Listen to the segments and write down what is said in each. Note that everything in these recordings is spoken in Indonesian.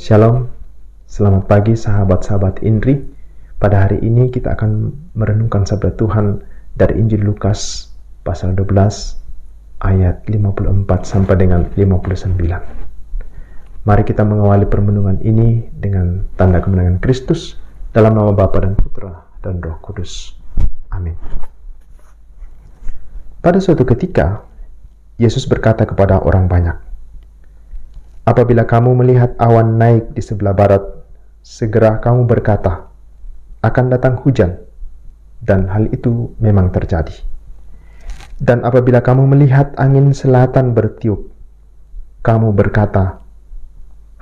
Shalom, selamat pagi sahabat-sahabat Indri. Pada hari ini kita akan merenungkan sabda Tuhan dari Injil Lukas pasal 12 ayat 54 sampai dengan 59. Mari kita mengawali permenungan ini dengan tanda kemenangan Kristus dalam nama Bapa dan Putra dan Roh Kudus. Amin. Pada suatu ketika, Yesus berkata kepada orang banyak, "Apabila kamu melihat awan naik di sebelah barat, segera kamu berkata, akan datang hujan." Dan hal itu memang terjadi. "Dan apabila kamu melihat angin selatan bertiup, kamu berkata,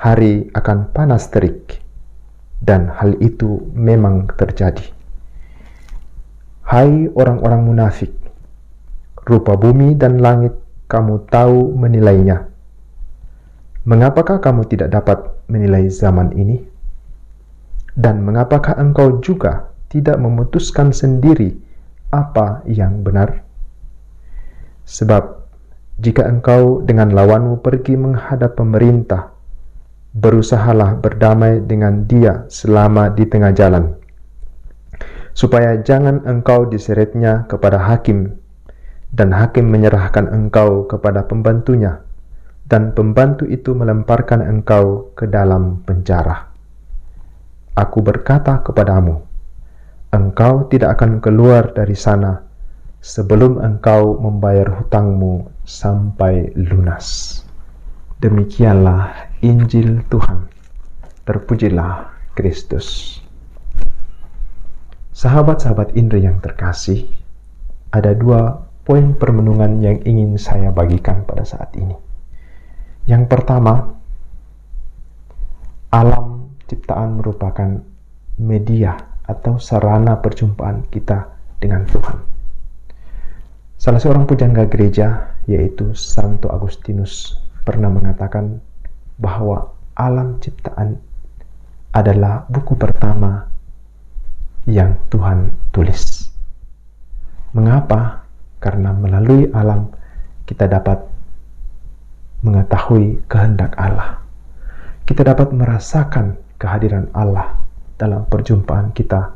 hari akan panas terik." Dan hal itu memang terjadi. Hai orang-orang munafik, rupa bumi dan langit kamu tahu menilainya. Mengapakah kamu tidak dapat menilai zaman ini? Dan mengapakah engkau juga tidak memutuskan sendiri apa yang benar? Sebab jika engkau dengan lawanmu pergi menghadap pemerintah, berusahalah berdamai dengan dia selama di tengah jalan, supaya jangan engkau diseretnya kepada hakim, dan hakim menyerahkan engkau kepada pembantunya, dan pembantu itu melemparkan engkau ke dalam penjara. Aku berkata kepadamu, engkau tidak akan keluar dari sana sebelum engkau membayar hutangmu sampai lunas." Demikianlah Injil Tuhan. Terpujilah Kristus. Sahabat-sahabat Indri yang terkasih, ada dua poin permenungan yang ingin saya bagikan pada saat ini. Yang pertama, alam ciptaan merupakan media atau sarana perjumpaan kita dengan Tuhan. Salah seorang pujangga gereja, yaitu Santo Agustinus, pernah mengatakan bahwa alam ciptaan adalah buku pertama yang Tuhan tulis. Mengapa? Karena melalui alam kita dapat mengetahui kehendak Allah. Kita dapat merasakan kehadiran Allah dalam perjumpaan kita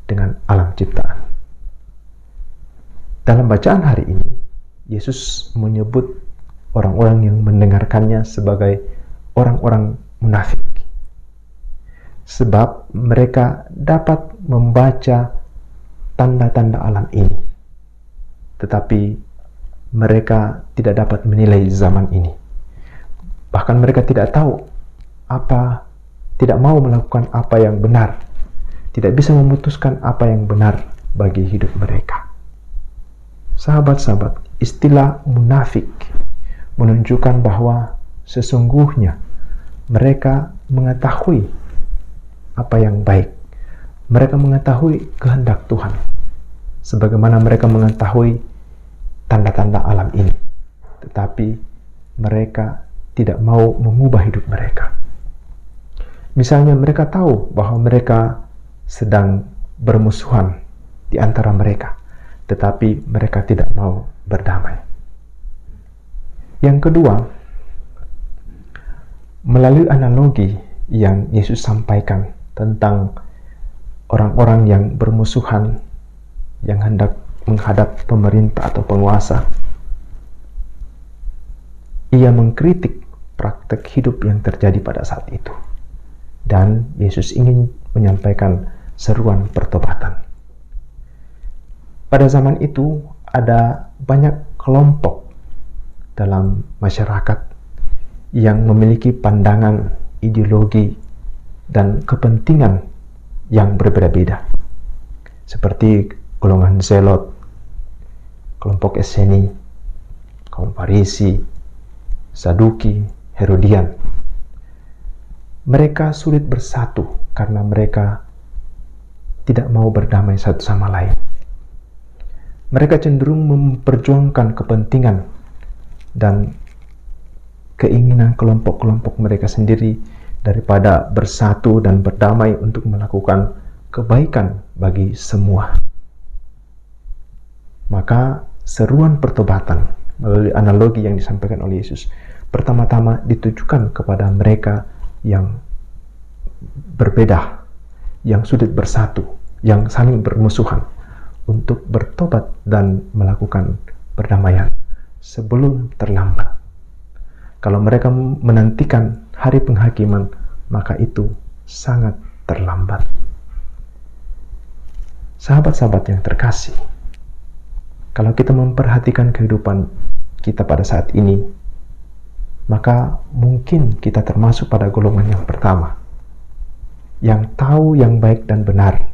dengan alam ciptaan. Dalam bacaan hari ini, Yesus menyebut orang-orang yang mendengarkannya sebagai orang-orang munafik. Sebab mereka dapat membaca tanda-tanda alam ini, tetapi mereka tidak dapat menilai zaman ini. Bahkan mereka tidak tahu tidak mau melakukan apa yang benar, tidak bisa memutuskan apa yang benar bagi hidup mereka. Sahabat-sahabat, istilah munafik menunjukkan bahwa sesungguhnya mereka mengetahui apa yang baik. Mereka mengetahui kehendak Tuhan, sebagaimana mereka mengetahui tanda-tanda alam ini, tetapi mereka tidak mau mengubah hidup mereka. Misalnya mereka tahu bahwa mereka sedang bermusuhan di antara mereka, tetapi mereka tidak mau berdamai. Yang kedua, melalui analogi yang Yesus sampaikan tentang orang-orang yang bermusuhan, yang hendak menghadap pemerintah atau penguasa, ia mengkritik praktek hidup yang terjadi pada saat itu. Dan Yesus ingin menyampaikan seruan pertobatan. Pada zaman itu ada banyak kelompok dalam masyarakat yang memiliki pandangan, ideologi, dan kepentingan yang berbeda-beda, seperti golongan Zelot, kelompok Esseni, kaum Farisi, Saduki, Herodian. Mereka sulit bersatu karena mereka tidak mau berdamai satu sama lain. Mereka cenderung memperjuangkan kepentingan dan keinginan kelompok-kelompok mereka sendiri daripada bersatu dan berdamai untuk melakukan kebaikan bagi semua. Maka seruan pertobatan melalui analogi yang disampaikan oleh Yesus pertama-tama ditujukan kepada mereka yang berbeda, yang sulit bersatu, yang saling bermusuhan, untuk bertobat dan melakukan perdamaian sebelum terlambat. Kalau mereka menantikan hari penghakiman, maka itu sangat terlambat. Sahabat-sahabat yang terkasih, kalau kita memperhatikan kehidupan kita pada saat ini, maka mungkin kita termasuk pada golongan yang pertama, yang tahu yang baik dan benar,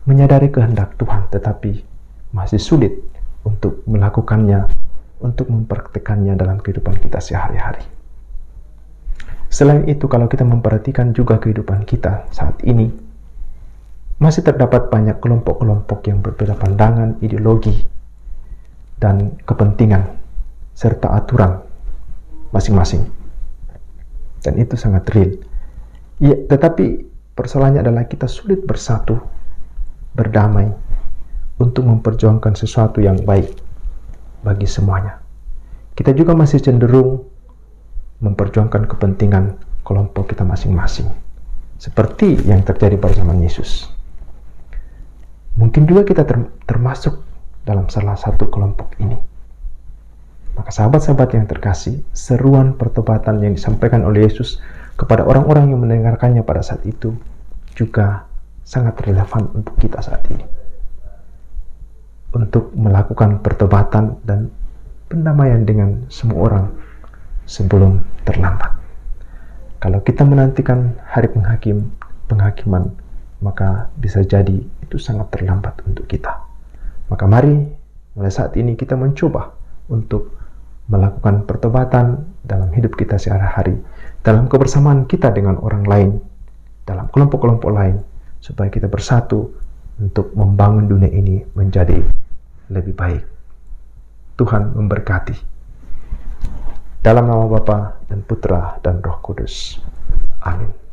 menyadari kehendak Tuhan, tetapi masih sulit untuk melakukannya, untuk mempraktekannya dalam kehidupan kita sehari-hari. Selain itu, kalau kita memperhatikan juga kehidupan kita saat ini, masih terdapat banyak kelompok-kelompok yang berbeda pandangan, ideologi, dan kepentingan, serta aturan masing-masing. Dan itu sangat real. Ya, tetapi persoalannya adalah kita sulit bersatu, berdamai, untuk memperjuangkan sesuatu yang baik bagi semuanya. Kita juga masih cenderung memperjuangkan kepentingan kelompok kita masing-masing, seperti yang terjadi pada zaman Yesus. Mungkin juga kita termasuk dalam salah satu kelompok ini. Maka sahabat-sahabat yang terkasih, seruan pertobatan yang disampaikan oleh Yesus kepada orang-orang yang mendengarkannya pada saat itu juga sangat relevan untuk kita saat ini. Untuk melakukan pertobatan dan pendamaian dengan semua orang sebelum terlambat. Kalau kita menantikan hari penghakiman, maka bisa jadi itu sangat terlambat untuk kita. Maka mari mulai saat ini kita mencoba untuk melakukan pertobatan dalam hidup kita sehari-hari, dalam kebersamaan kita dengan orang lain, dalam kelompok-kelompok lain, supaya kita bersatu untuk membangun dunia ini menjadi lebih baik. Tuhan memberkati. Dalam nama Bapa dan Putra dan Roh Kudus. Amin.